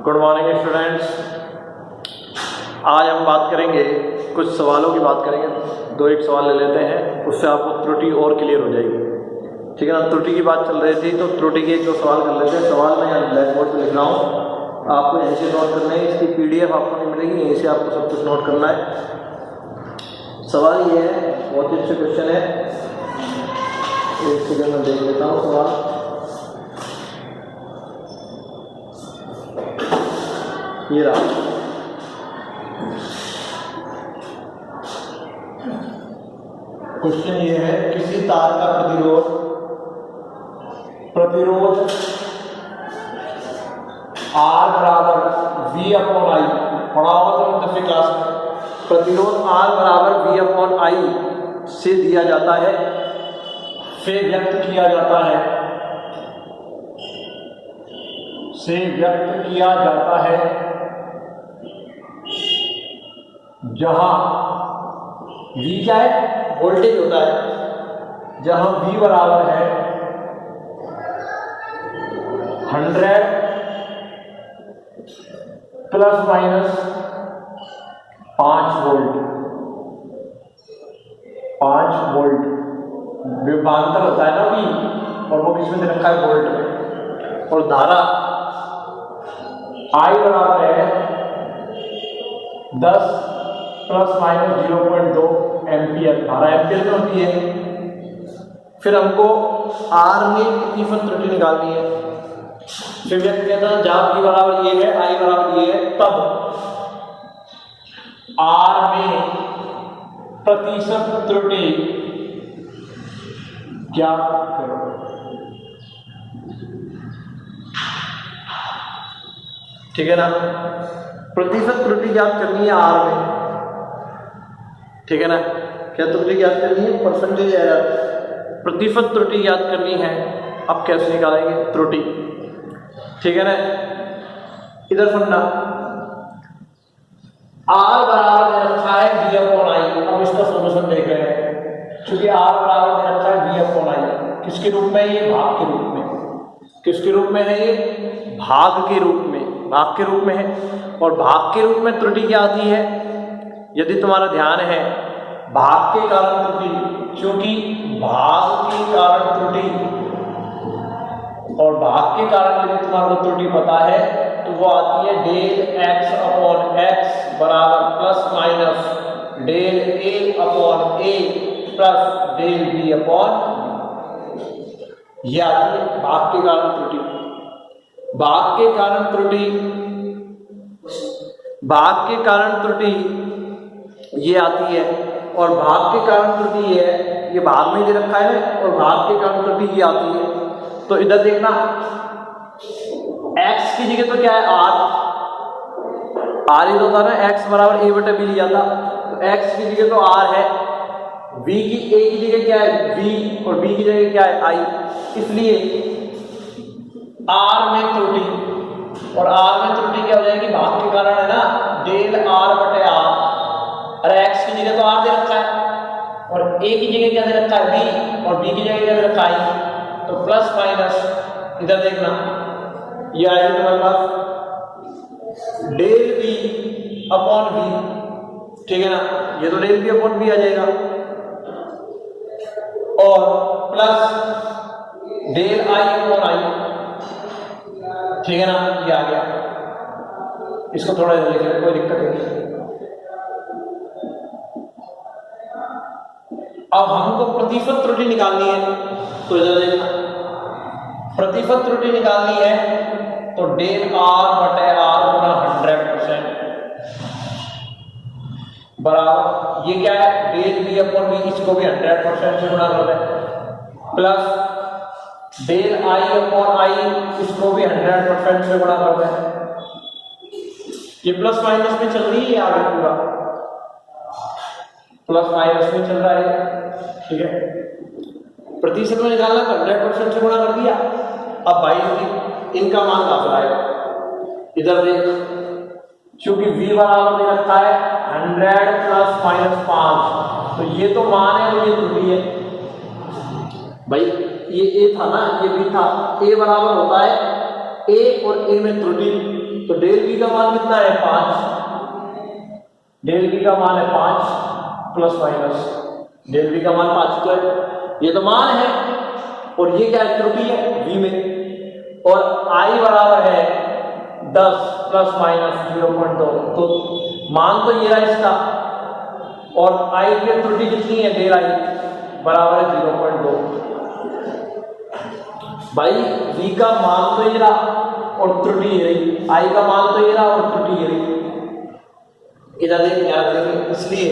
Good morning students. आज हम बात करेंगे, कुछ सवालों की बात करेंगे। दो एक सवाल ले लेते हैं, उससे आपको त्रुटि और क्लियर हो जाएगी। ठीक है ना। त्रुटि की बात चल रही थी तो त्रुटि के एक दो सवाल कर लेते हैं। सवाल मैं यहाँ ब्लैक बोर्ड पर लिख रहा हूँ, आपको यहीं से नोट करना है। इसकी PDF आपको नहीं मिलेगी, यहीं से आपको सब कुछ नोट करना है। सवाल ये है, बहुत ही अच्छा क्वेश्चन है। एक सेकंड में देख लेता हूँ सवाल। ये रहा। क्वेश्चन ये है, किसी तार का प्रतिरोध R बराबर V/I, पढ़ा होगा तो 10वीं क्लास में। प्रतिरोध R बराबर V/I से दिया जाता है, से व्यक्त किया जाता है, जहां V क्या है, वोल्टेज होता है। जहां V बराबर है 100 प्लस माइनस 5 वोल्ट। विभवांतर होता है ना V, और वो बीच में दे रखा है वोल्ट में। और धारा I बराबर है 10 प्लस माइनस 0.2 एम्पियर। धारा एम्पियर में होती है। फिर हमको R में प्रतिफल त्रुटि निकालनी है। फिर व्यक्त कहता है जहां V बराबर ये है, I बराबर ये है, तब R में प्रतिशत त्रुटि ज्ञात करो। ठीक है ना। प्रतिशत त्रुटि ज्ञात करनी है R में। ठीक है ना। क्या त्रुटि ज्ञात करनी है? परसेंटेज एरर, प्रतिशत त्रुटि ज्ञात करनी है। अब कैसे निकालेंगे त्रुटि? ठीक है ना। इधर सुनना, R बराबर दे रखा है V/I। अब इसका सॉल्यूशन देख रहे हैं, क्योंकि R बराबर दे रखा है V/I। किसके रूप में? ये भाग के रूप में। किसके रूप में है? ये भाग के रूप में। भाग के रूप में है। और भाग के रूप में त्रुटि क्या आती है? यदि तुम्हारा ध्यान है, भाग के कारण त्रुटि, क्योंकि भाग के कारण त्रुटि, और भाग के कारण यदि तुम्हारा त्रुटि पता है तो वो आती है डेल x/x बराबर plus minus del a/a plus del b/b। ये आती है भाग के कारण त्रुटि। भाग के कारण त्रुटि ये आती है, और भाग के कारण त्रुटि ये है, ये भाग में दे रखा है, और भाग के कारण त्रुटि ये आती है। तो इधर देखना, x की जगह तो क्या है? R ही तो था ना, x बराबर a/b लिया था, तो x की जगह तो R है। a की जगह क्या है? V, और b की जगह क्या है? I। इसलिए R में त्रुटि, और R में त्रुटि क्या हो जाएगी? भाग के कारण है ना, डेल R/R। अरे x की जगह तो R दे रखा है, और a की जगह क्या दे रखा है? B, और b की जगह क्या दे रखा है? तो प्लस माइनस, इधर देखना, ये आएगी तुम्हारे पास डेल V/V। ठीक है ना। ये तो डेल V/V आ जाएगा, और प्लस डेल I/I। ठीक है ना। ये आ गया। इसको थोड़ा लिख लें, कोई दिक्कत नहीं। अब हमको प्रतिशत त्रुटि निकालनी है, तो इधर देखना, प्रतिशत त्रुटि निकालनी है तो डेल R/R गुना 100% बराबर, ये क्या है? Del V/V। इसको भी 100% से गुणा कर दें, प्लस डेल I/I, इसको भी 100% से गुणा कर दें। ये प्लस माइनस में चल रही है आगे, पूरा प्लस माइनस में चल रहा है। ठीक है। प्रतिशत में निकालना तो 100% से गुणा कर दिया। अब भाई इनका मान काफी आएगा। इधर देख, क्योंकि V बराबर दे रखा है 100 प्लस माइनस 5, तो ये तो मान है और ये त्रुटि है भाई। ये ए था ना, ये बी था। ए बराबर होता है ए और ए में त्रुटि, तो डेल v का मान कितना है 5, डेल v का मान है 5 प्लस माइनस डेल v का मान 5, तो ये तो मान है और ये क्या है त्रुटि है v में, और i बराबर है 10 प्लस माइनस 0.2, तो मान तो ये रहा इसका, और i की त्रुटि कितनी है डेल i बराबर है 0.2। भाई v का मान तो ये रहा और त्रुटि ये रही, i का मान तो ये रहा और त्रुटि ये रही। इधर देख याद देखें, इसलिए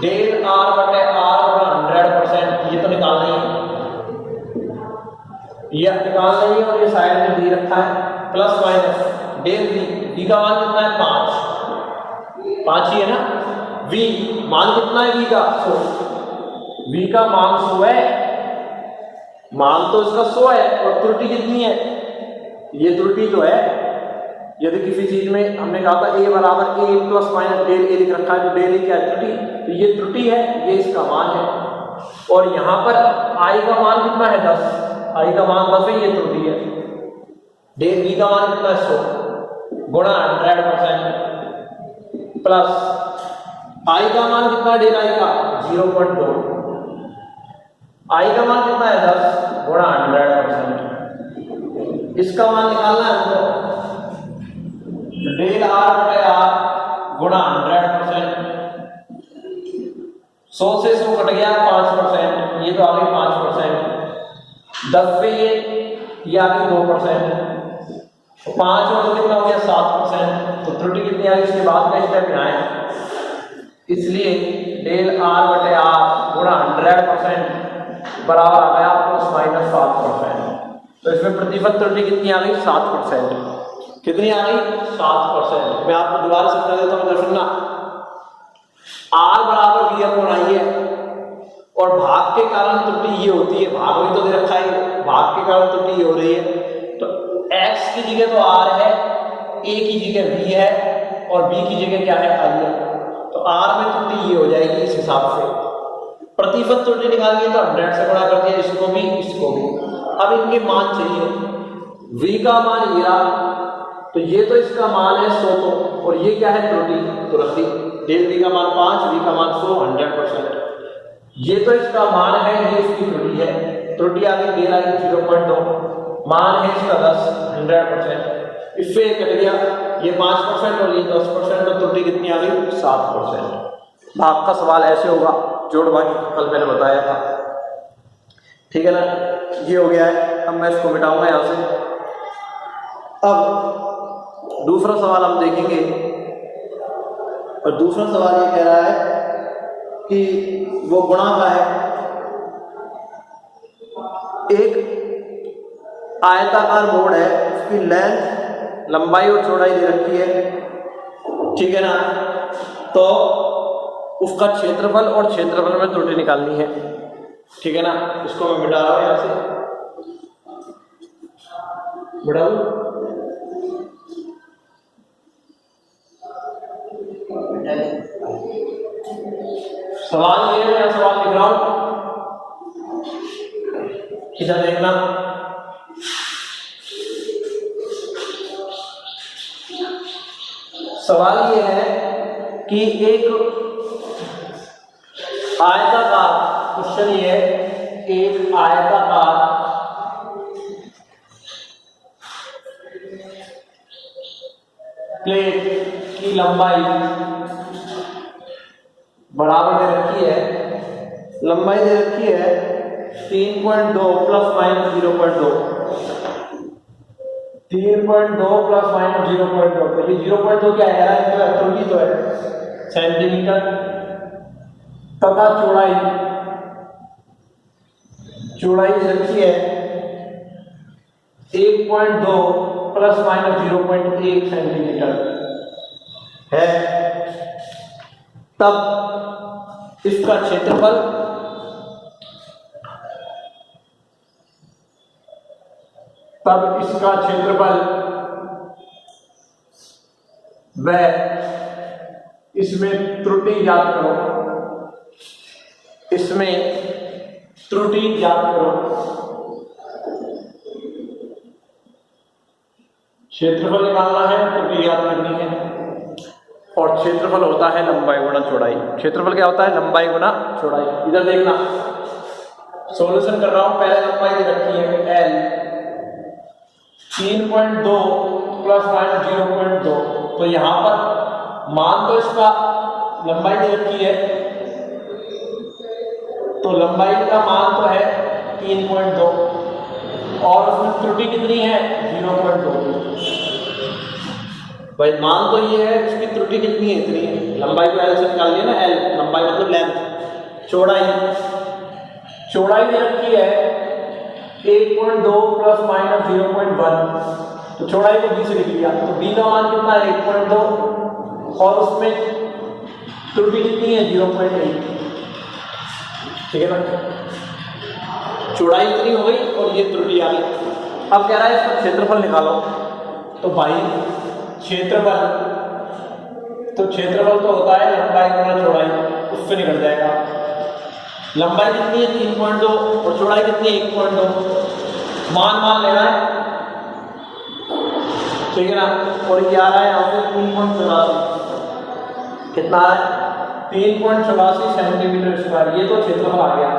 डेल r बटे r बटा 100% ये तो निकालना ही है, ये निकालना ही है, और ये साइड में दे रखा है प्लस माइनस डेल v का मान कितना है 5 ही है ना, v मान कितना है v का 100, v का मान 100 है, मान तो इसका 100 है, और त्रुटि कितनी है, ये त्रुटि तो है, यदि किसी चीज में हमने कहा था a बराबर a plus minus del a लिख रखा है, तो डेल a क्या है त्रुटि, तो ये त्रुटि है, ये इसका मान है, और यहाँ पर i का मान कितना है 10, i का मान 10 है, ये त्रुटि है, डेल v का मान कितना है 100 गुणा 100% प्लस i का मान कितना डेल i का 0.2, i का मान कितना है 10 गुणा 100%, इसका मान निकालना है हमको, डेल r बटे r गुणा 100%, 100 से 100 कट गया 5%, ये तो आ गई 5%, 10 पे ये आ गई 2%, 5 और कितना हो गया 7%, तो त्रुटि कितनी आ गई, इसके बाद का स्टेप यहाँ है, इसलिए डेल r बटे r गुणा 100% बराबर आ गया प्लस माइनस 7%, तो इसमें प्रतिफल त्रुटि कितनी आ गई 7%, कितनी आ गई 7%। मैं आपको दोबारा समझा देता हूँ, इधर सुनना, r बराबर v अपॉन i है, और भाग के कारण त्रुटि ये होती है, भाग वही तो दे रखा है, भाग के कारण त्रुटि ये हो रही है, तो x की जगह तो r है, a की जगह v है, और b की जगह क्या है i है, तो r में त्रुटि ये हो जाएगी इस हिसाब से। प्रतिशत त्रुटि निकालिए तो 100 से गुणा कर दिया, इसको भी इसको भी। अब इनके मान चाहिए, v का मान ये रहा, तो ये तो इसका मान है 100, तो और ये क्या है त्रुटि, तो रख दी डेल v का मान 5, v का मान 100 100%, ये तो इसका मान है, ये इसकी त्रुटि है, त्रुटि आ गई डेल आई 0.2, मान है इसका 10 100%, इससे ये कट गया, ये 5% और ये 10%, तो त्रुटि कितनी आ गई 7%। भाग का सवाल ऐसे होगा, जोड़ भाग कल मैंने बताया था, ठीक है ना, ये हो गया है। अब मैं इसको मिटाऊंगा यहाँ से। अब दूसरा सवाल हम देखेंगे, और दूसरा सवाल ये कह रहा है कि वो गुणा का है, एक आयताकार बोर्ड है, उसकी लेंथ लंबाई और चौड़ाई दे रखी है, ठीक है ना, तो उसका क्षेत्रफल और क्षेत्रफल में त्रुटि निकालनी है, ठीक है ना। इसको मैं मिटा रहा हूं यहां से, मिटा दूं, सवाल ये है, मैं सवाल लिख रहा हूं, इधर देखना, सवाल ये है कि एक आयताकार, क्वेश्चन ये है, एक आयताकार प्लेट की लंबाई बराबर दे रखी है, लंबाई दे रखी है 3.2 प्लस माइनस 0.2, 3.2 प्लस माइनस 0.2, तो ये 0.2 क्या है, त्रुटि तो है सेंटीमीटर, तथा चौड़ाई दे रखी है 1.2 प्लस माइनस 0.1 सेंटीमीटर है, तब इसका क्षेत्रफल व इसमें त्रुटि ज्ञात करो, इसमें त्रुटि ज्ञात करो, क्षेत्रफल निकालना है, त्रुटि याद करनी है। और क्षेत्रफल होता है लंबाई गुना चौड़ाई। क्षेत्रफल क्या होता है? लंबाई गुना चौड़ाई। इधर देखना, सॉल्यूशन कर रहा हूं, पहले लंबाई दे रखी है L 3.2 प्लस माइनस 0.2, तो यहां पर मान तो इसका लंबाई दे रखी है, तो लंबाई का मान तो है 3.2 और उसमें त्रुटि कितनी है? 0.2। भाई मान तो ये है, इसकी त्रुटि कितनी है? इतनी है। लंबाई को L से निकाल लिया ना, L लंबाई मतलब लेंथ, चौड़ाई दे रखी है 1.2 प्लस माइनस 0.1, तो चौड़ाई को b से लिख लिया, तो b का मान कितना है? 1.2 और उसमें त्रुटि कितनी है? 0.8। ठीक है ना, चौड़ाई इतनी हो गई और ये त्रुटि आ गई। अब कह रहा है इसका क्षेत्रफल निकालो, तो भाई क्षेत्रफल तो होता है लंबाई गुना चौड़ाई, उससे निकल जाएगा। लंबाई कितनी है? 3.2 और चौड़ाई कितनी है? 1.2। मान लेना है, ठीक है ना। और ये आ रहा है यहाँ से 3.84, कितना आ रहा है? 3.84 सेंटीमीटर स्क्वायर। ये तो क्षेत्रफल आ गया।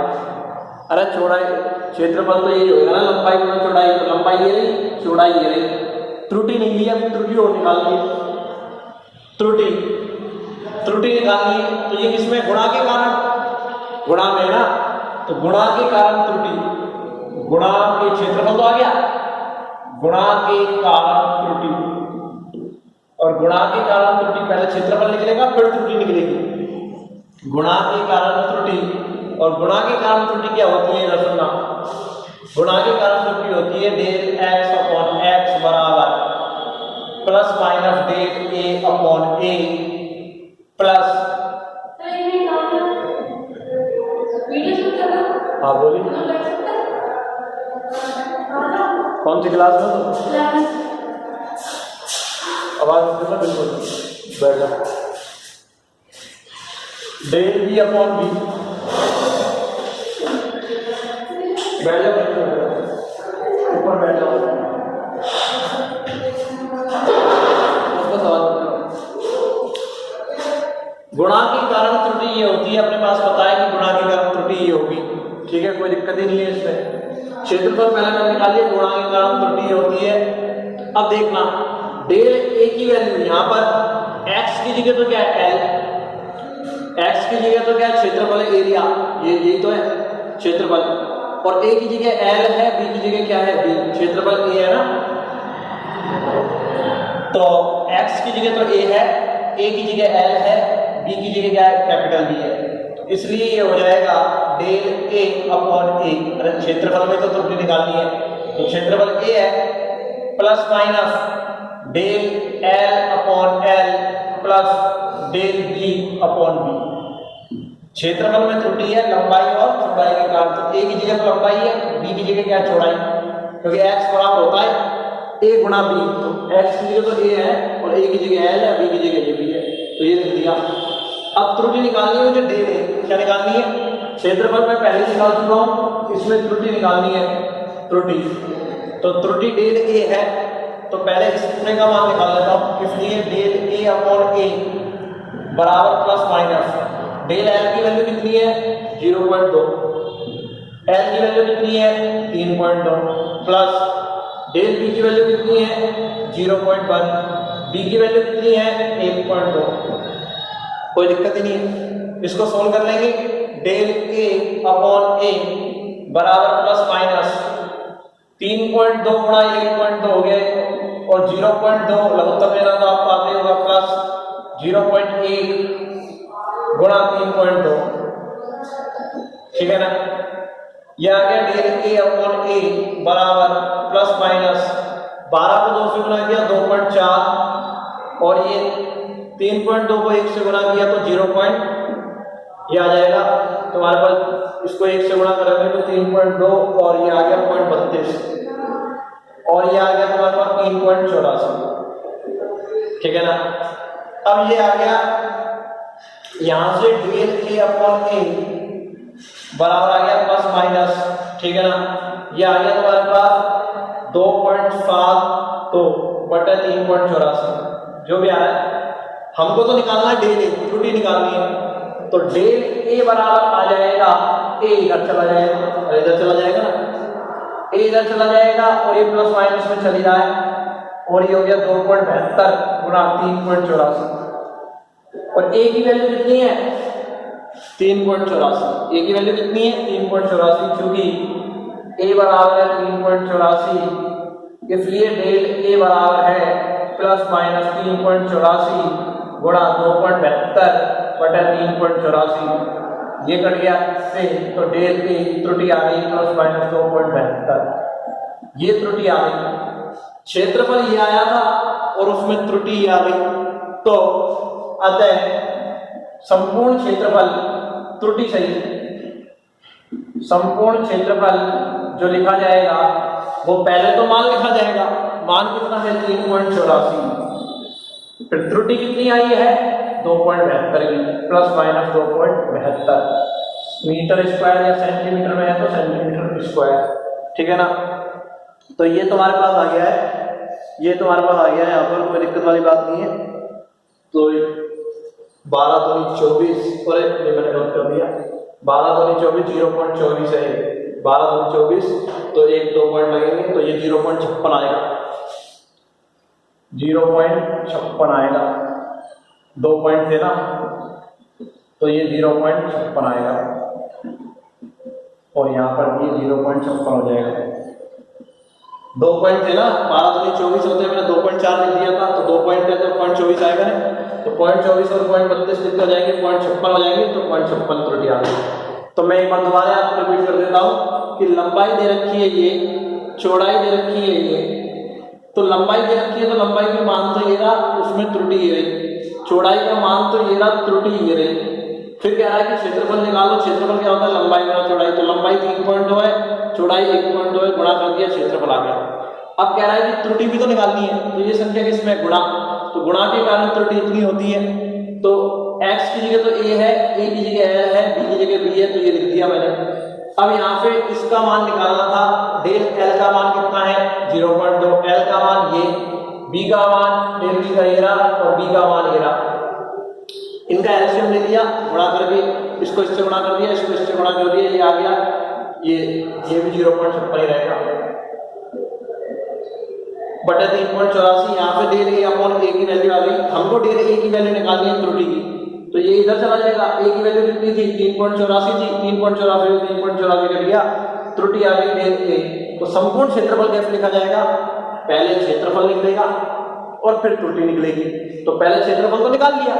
अरे चौड़ाई, क्षेत्रफल तो यही होगा ना, लंबाई गुना चौड़ाई, तो लंबाई ये रही, चौड़ाई ये रही। त्रुटि नहीं लिया, त्रुटि और निकाल ली, त्रुटि निकाल ली, तो ये किसमें? गुणा के कारण, गुणा में ना, तो गुणा के कारण त्रुटि, गुणा के क्षेत्रफल तो आ गया, गुणा के कारण त्रुटि, और गुणा के कारण त्रुटि पहले क्षेत्रफल निकलेगा फिर त्रुटि निकलेगी। गुणा के कारण त्रुटि, और गुणा के कारण त्रुटि क्या होती है? इधर सुनना, गुणा के कारण त्रुटि होती है डेल x अपॉन x बराबर plus minus del a upon a plus, हाँ बोलिए, कौन सी क्लास में? आवाज बिल्कुल बैठ जा। डेल बी अपॉन बी, बैठ जाओ, ऊपर बैठ जाओ, गुणा के कारण त्रुटि ये होती है, अपने पास पता है कि गुणा के कारण त्रुटि ये होगी, ठीक है, कोई दिक्कत ही नहीं है इसमें। क्षेत्रफल पहले मैंने निकालिए, गुणा के कारण त्रुटि होती है। अब देखना, डेल ए की वैल्यू यहाँ पर x की जगह तो क्या है? L, x की जगह तो क्या है? क्षेत्रफल, एरिया, यही तो है क्षेत्रफल, और a की जगह L है, b की जगह क्या है? b, क्षेत्रफल a है ना, तो x की जगह तो a है, a की जगह L है, b की जगह क्या है? कैपिटल B है, इसलिए ये हो जाएगा डेल a अपॉन a। अरे क्षेत्रफल में तो त्रुटि निकालनी है, तो क्षेत्रफल a है plus minus del L upon L plus del B upon B। क्षेत्रफल में त्रुटि है लंबाई और चौड़ाई के कारण, तो a की जगह तो लंबाई है, b की जगह क्या है? चौड़ाई, क्योंकि x बराबर होता है a गुणा b, तो x की जगह तो a है और a की जगह L है, b की जगह b है, तो ये लिख दिया। अब त्रुटि निकालनी है, मुझे डेल है, क्या निकालनी है? क्षेत्रफल में पहले निकाल चुका हूं, इसमें त्रुटि निकालनी है, त्रुटि, तो त्रुटि डेल a है, तो पहले इसमें का मान निकाल लेता हूं, इसलिए डेल a अपॉन a बराबर प्लस माइनस डेल L की वैल्यू कितनी है? 0.2, L की वैल्यू कितनी है? 3.2 प्लस डेल B की वैल्यू कितनी है? 0.1, B की वैल्यू कितनी है? 1.2, कोई दिक्कत ही नहीं है, इसको सोल्व कर लेंगे। डेल a अपॉन a बराबर प्लस माइनस 3.2 गुणा 1.2 हो गया, और 0.2 लघुत्तम लेना तो आप पाते होगा, प्लस 0.1 गुणा 3.2, ठीक है ना। यह आ गया डेल a अपॉन a बराबर प्लस माइनस 12 को 2 से गुणा किया 2.4, और ये 3.2 को 1 से गुणा किया तो 0. ये आ जाएगा तुम्हारे पास, इसको 1 से गुणा करेंगे तो 3.2, और ये आ गया 0.32, और ये आ गया तुम्हारे पास 3.84, ठीक है ना। अब ये आ गया यहां से डेल a अपॉन a बराबर आ गया प्लस माइनस, ठीक है ना। ये आ गया तुम्हारे पास 2.7 तो बटा 3.84 जो भी आ रहा है। हमको तो निकालना है डेल ए, त्रुटि निकालनी है। तो डेल ए बराबर आ जाएगा, ए इधर चला जाएगा और इधर चला जाएगा ना, ए इधर चला जाएगा और ये प्लस माइनस में चली रहा है और ये हो गया 2.72 गुणा 3.84 और ए की वैल्यू कितनी है 3.84। ए की वैल्यू कितनी है 3.84 क्योंकि ए बराबर है 3.84 इसलिए डेल ए बराबर है प्लस माइनस 3.84 गुणा 2.72 बटा 3.84। ये कट गया से तो डेल ए त्रुटि आ गई प्लस माइनस 2.72। ये त्रुटि आ गई, क्षेत्रफल ये आया था और उसमें त्रुटि आ गई। तो अतः संपूर्ण क्षेत्रफल त्रुटि सही, संपूर्ण क्षेत्रफल जो लिखा जाएगा वो पहले तो मान लिखा जाएगा, मान कितना है 3.84, फिर त्रुटि कितनी आई है 2.72 की प्लस माइनस 2.72 मीटर स्क्वायर या सेंटीमीटर में है तो सेंटीमीटर स्क्वायर, ठीक है ना। तो ये तुम्हारे पास आ गया है, ये तुम्हारे पास आ गया है, यहाँ पर कोई दिक्कत वाली बात नहीं है। तो 12 दूनी 24 और ये मैंने नोट कर दिया, 12 दूनी 24 0.24 है, 12 दूनी 24 तो एक 2 पॉइंट लगेंगे तो ये 0.56 आएगा, 0.56 आएगा, 2 पॉइंट थे ना तो ये 0.56 आएगा और यहाँ पर ये 0.56 हो जाएगा। 2 पॉइंट थे ना, 12 दूनी 24 होते हैं, मैंने 2.4 लिख दिया था तो 2 पॉइंट है तो 0.24 आएगा ना, तो 0.24 और 0.32 लिख हो जाएंगे, 0.56 हो जाएंगे तो 0.56 त्रुटि आ गई। तो मैं एक बार दोबारा आपको रिपीट कर देता हूँ कि लंबाई दे रखी है ये, चौड़ाई दे रखी है ये, तो लंबाई दे रखी है तो लंबाई का मान तो ये रहा, उसमें त्रुटि ये रही, चौड़ाई का मान तो ये रहा, त्रुटि ये रही। फिर कह रहा है कि क्षेत्रफल निकालो, क्षेत्रफल क्या होता है लंबाई गुणा चौड़ाई, तो लंबाई 3.2 है, चौड़ाई 1.2 है, गुणा कर दिया क्षेत्रफल आ गया। अब कह रहा है कि त्रुटि भी तो निकालनी है, तो ये संख्या किसमें गुणा, तो गुणा के कारण त्रुटि इतनी होती है। तो x की जगह तो a है, a की जगह l है, b की जगह b है, तो ये लिख दिया मैंने। अब यहाँ पे इसका मान निकालना था, डेल l का मान कितना है 0.2, l का मान ये, b का मान डेल b का ये रहा और b का मान ये रहा, इनका एलसीएम ले लिया, गुणा करके इसको इससे गुणा कर दिया, इसको इससे गुणा कर दिया, ये आ गया, ये भी 0.56 ही रहेगा बटा 3.84। यहाँ पे डेल ए अपॉन ए की वैल्यू आ गई, हमको डेल ए की वैल्यू निकालनी है त्रुटि की, तो ये इधर चला जाएगा, ए की वैल्यू कितनी थी 3.84 थी, 3.84 कर दिया, त्रुटि आ गई डेल ए। तो संपूर्ण क्षेत्रफल कैसे लिखा जाएगा, पहले क्षेत्रफल निकलेगा और फिर त्रुटि निकलेगी। तो पहले क्षेत्रफल तो निकाल लिया,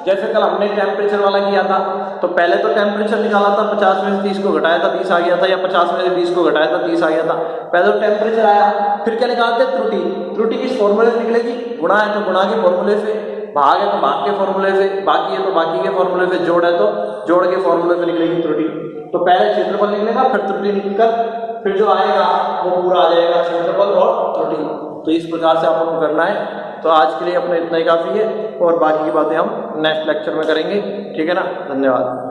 जैसे कल हमने टेम्परेचर वाला किया था, तो पहले तो टेम्परेचर निकाला था, 50 में से 30 को घटाया था 20 आ गया था, या 50 में से 20 को घटाया था 30 आ गया था, पहले तो टेम्परेचर आया, फिर क्या निकालते हैं त्रुटि। त्रुटि किस फॉर्मूले से निकलेगी, गुणा है तो गुणा के फॉर्मूले से, भाग है तो भाग के फॉर्मूले से, बाकी है तो बाकी के फॉर्मूले से, जोड़ है तो जोड़ के फॉर्मूले से निकलेगी त्रुटि। तो पहले क्षेत्रफल निकलेगा, फिर त्रुटि निकलकर फिर जो आएगा वो पूरा आ जाएगा क्षेत्रफल और त्रुटि। तो इस प्रकार से आपको करना है। तो आज के लिए अपने इतना ही काफ़ी है और बाकी की बातें हम नेक्स्ट लेक्चर में करेंगे, ठीक है ना। धन्यवाद।